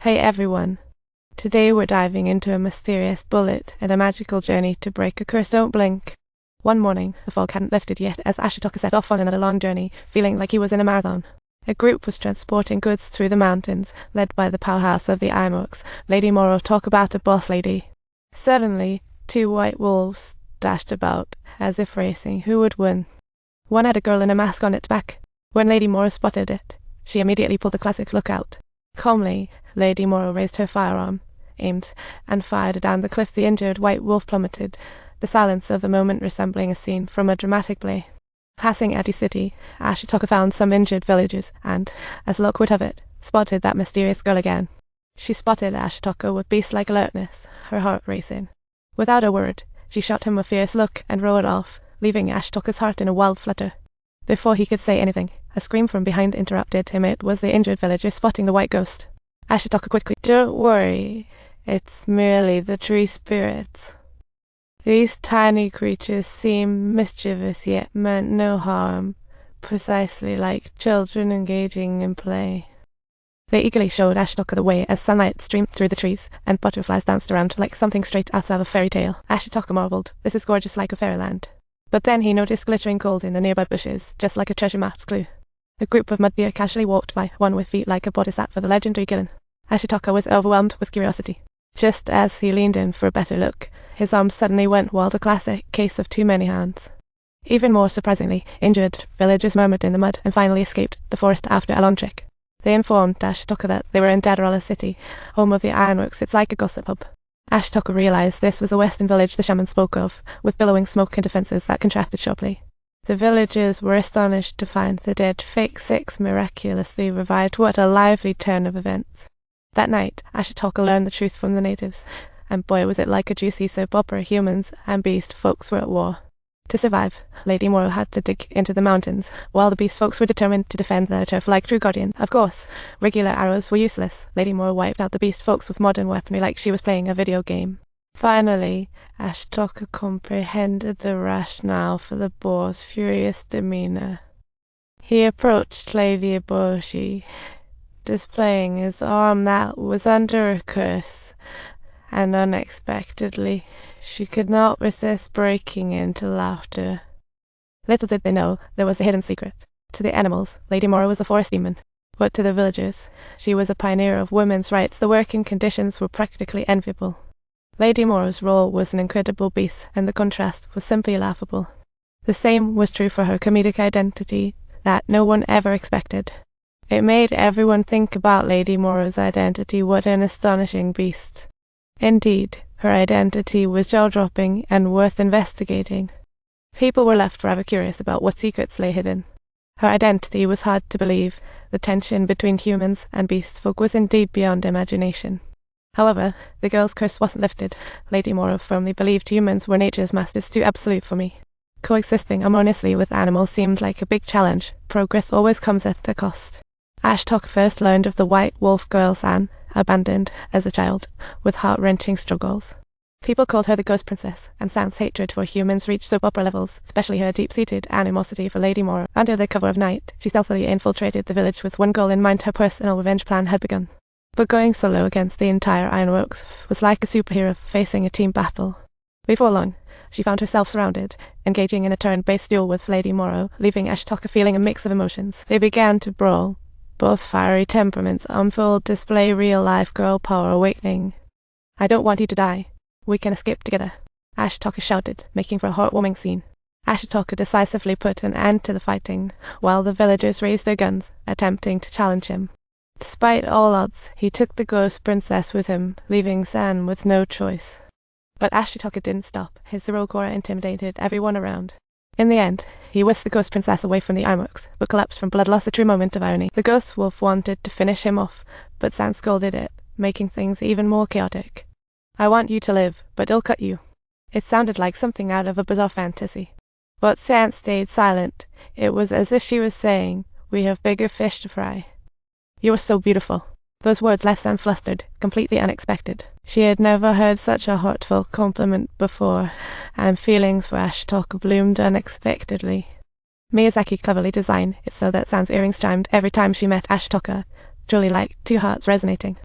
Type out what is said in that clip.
Hey everyone. Today we're diving into a mysterious bullet and a magical journey to break a curse. Don't blink. One morning, the fog hadn't lifted yet as Ashitaka set off on another long journey, feeling like he was in a marathon. A group was transporting goods through the mountains, led by the powerhouse of the Ironworks, Lady Moro. Talk about a boss lady. Suddenly, two white wolves dashed about, as if racing who would win. One had a girl in a mask on its back. When Lady Moro spotted it, she immediately pulled the classic look out. Calmly, Lady Moro raised her firearm, aimed, and fired down the cliff. The injured white wolf plummeted, the silence of the moment resembling a scene from a dramatic play. Passing Eti City, Ashitaka found some injured villagers and, as luck would have it, spotted that mysterious girl again. She spotted Ashitaka with beast-like alertness, her heart racing. Without a word, she shot him a fierce look and rode off, leaving Ashitaka's heart in a wild flutter. Before he could say anything, a scream from behind interrupted him. It was the injured villager spotting the white ghost. Ashitaka quickly, "Don't worry, it's merely the tree spirits. These tiny creatures seem mischievous yet meant no harm, precisely like children engaging in play." They eagerly showed Ashitaka the way as sunlight streamed through the trees and butterflies danced around like something straight out of a fairy tale. Ashitaka marveled, this is gorgeous like a fairyland. But then he noticed glittering gold in the nearby bushes, just like a treasure map's clue. A group of muddeer casually walked by, one with feet like a bodhisattva, the legendary Gillen. Ashitaka was overwhelmed with curiosity. Just as he leaned in for a better look, his arms suddenly went wild, a classic case of too many hands. Even more surprisingly, injured villagers murmured in the mud and finally escaped the forest after a long trek. They informed Ashitaka that they were in Dadarala City, home of the Ironworks. It's like a gossip hub. Ashitaka realized this was the western village the shaman spoke of, with billowing smoke and defenses that contrasted sharply. The villagers were astonished to find the dead Fake Six miraculously revived. What a lively turn of events. That night, Ashitaka learned the truth from the natives, and boy was it like a juicy soap opera. Humans and beast folks were at war. To survive, Lady Moro had to dig into the mountains, while the beast folks were determined to defend their turf like true guardians. Of course, regular arrows were useless. Lady Moro wiped out the beast folks with modern weaponry like she was playing a video game. Finally, Ashitaka comprehended the rationale for the boar's furious demeanor. He approached Lady Boshi, displaying his arm that was under a curse, and unexpectedly, she could not resist breaking into laughter. Little did they know, there was a hidden secret. To the animals, Lady Moro was a forest demon, but to the villagers, she was a pioneer of women's rights. The working conditions were practically enviable. Lady Moro's role was an incredible beast, and the contrast was simply laughable. The same was true for her comedic identity that no one ever expected. It made everyone think about Lady Moro's identity. What an astonishing beast. Indeed, her identity was jaw-dropping and worth investigating. People were left forever curious about what secrets lay hidden. Her identity was hard to believe. The tension between humans and beast folk was indeed beyond imagination. However, the girl's curse wasn't lifted. Lady Moro firmly believed humans were nature's masters, too absolute for me. Coexisting harmoniously with animals seemed like a big challenge. Progress always comes at a cost. Ashitaka first learned of the white wolf girl San, abandoned as a child, with heart-wrenching struggles. People called her the Ghost Princess, and San's hatred for humans reached soap opera levels, especially her deep-seated animosity for Lady Moro. Under the cover of night, she stealthily infiltrated the village with one goal in mind. Her personal revenge plan had begun. But going solo against the entire Ironworks was like a superhero facing a team battle. Before long, she found herself surrounded, engaging in a turn-based duel with Lady Moro, leaving Ashitaka feeling a mix of emotions. They began to brawl. Both fiery temperaments on full display, real-life girl power awakening. "I don't want you to die. We can escape together," Ashitaka shouted, making for a heartwarming scene. Ashitaka decisively put an end to the fighting, while the villagers raised their guns, attempting to challenge him. Despite all odds, he took the Ghost Princess with him, leaving San with no choice. But Ashitaka didn't stop. His heroic aura intimidated everyone around. In the end, he whisked the Ghost Princess away from the Ironworks, but collapsed from blood loss, a true moment of irony. The Ghost Wolf wanted to finish him off, but San scolded it, making things even more chaotic. "I want you to live, but I'll cut you." It sounded like something out of a bizarre fantasy. But San stayed silent. It was as if she was saying, "We have bigger fish to fry." "You are so beautiful." Those words left San flustered, completely unexpected. She had never heard such a heartfelt compliment before, and feelings for Ashitaka bloomed unexpectedly. Miyazaki cleverly designed it so that San's earrings chimed every time she met Ashitaka, truly like two hearts resonating.